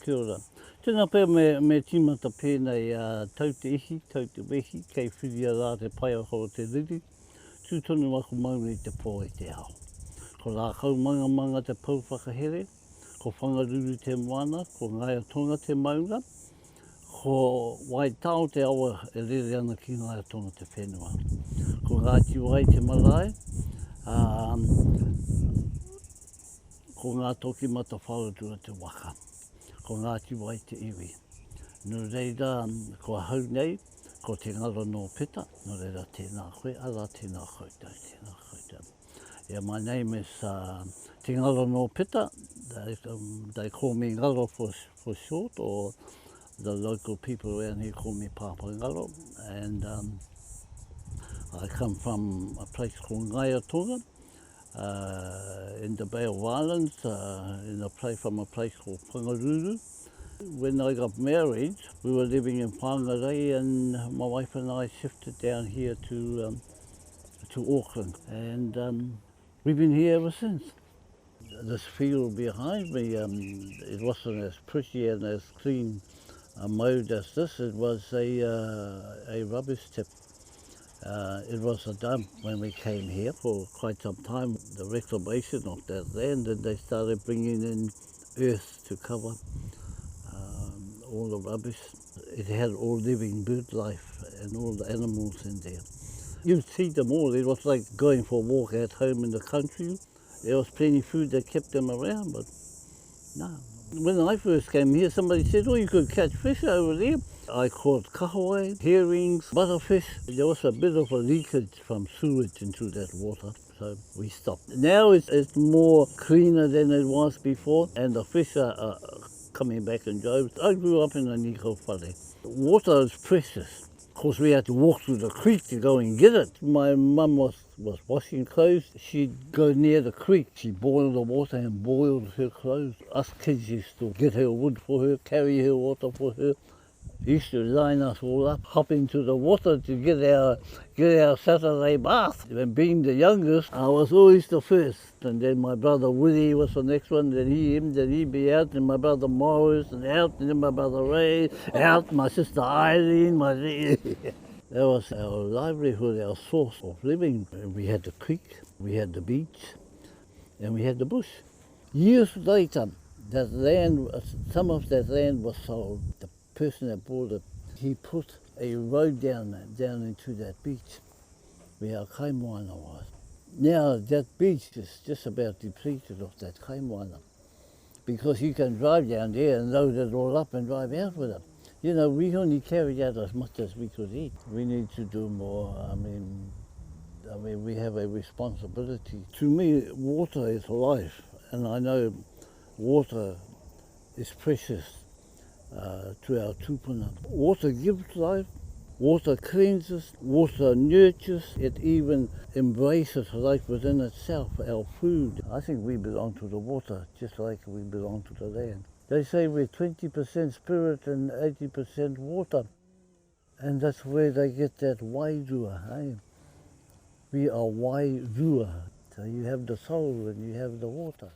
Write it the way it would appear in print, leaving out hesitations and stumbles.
kia ora. Tēnā pēr me tīmata pēnei tau te ihi, tau te wehi, kei whiria rā te pai o te riri, tūtonu aku mauri te pō i te ao. Ko rā kaumanga te pauwhakahere, ko Whangaruru te moana, ko Ngaronoa te maunga, ko Waitao te awa e rere ana ki Ngaronoa te whenua. Ko Ngātiwai te marae, ko ngā toki mata wharatua te waka, ko Ngātiwai te iwi. Nō reira, ko hau nei, ko te Ngaronoa Pita, nō reira tēnā koe, ara tēnā koutou, tēnā koutou. Yeah, my name is Te Ngaronoa Pita. They call me Ngaro for short, or the local people around here call me Pāpā Ngaro. And I come from a place called Ngaronoa, in the Bay of Islands, from a place called Whangaruru. When I got married, we were living in Whangaruru, and my wife and I shifted down here to Auckland, and we've been here ever since. This field behind me, it wasn't as pretty and as clean mowed as this. It was a rubbish tip. It was a dump when we came here for quite some time. The reclamation of that land, and they started bringing in earth to cover all the rubbish. It had all living bird life and all the animals in there. You'd see them all. It was like going for a walk at home in the country. There was plenty of food that kept them around, but no. When I first came here, somebody said, oh, you could catch fish over there. I caught kahawai, herrings, butterfish. There was a bit of a leakage from sewage into that water, so we stopped. Now it's more cleaner than it was before, and the fish are coming back in droves. I grew up in a Niko whare. Water is precious. Of course, we had to walk through the creek to go and get it. My mum was washing clothes. She'd go near the creek. She boiled the water and boiled her clothes. Us kids used to get her wood for her, carry her water for her. Used to line us all up, hop into the water to get our Saturday bath. And being the youngest, I was always the first. And then my brother Willie was the next one, then he'd be out, and my brother Morris and out, and then my brother Ray out, my sister Eileen, That was our livelihood, our source of living. We had the creek, we had the beach, and we had the bush. Years later, that land, some of that land was sold. The person that bought it, he put a road down into that beach where our Kaumatua was. Now that beach is just about depleted of that Kaumatua, because you can drive down there and load it all up and drive out with it. You know, we only carried out as much as we could eat. We need to do more. I mean, we have a responsibility. To me, water is life, and I know water is precious to our tupuna. Water gives life, water cleanses, water nurtures, it even embraces life within itself, our food. I think we belong to the water, just like we belong to the land. They say we're 20% spirit and 80% water, and that's where they get that wairua, eh? We are wairua, so you have the soul and you have the water.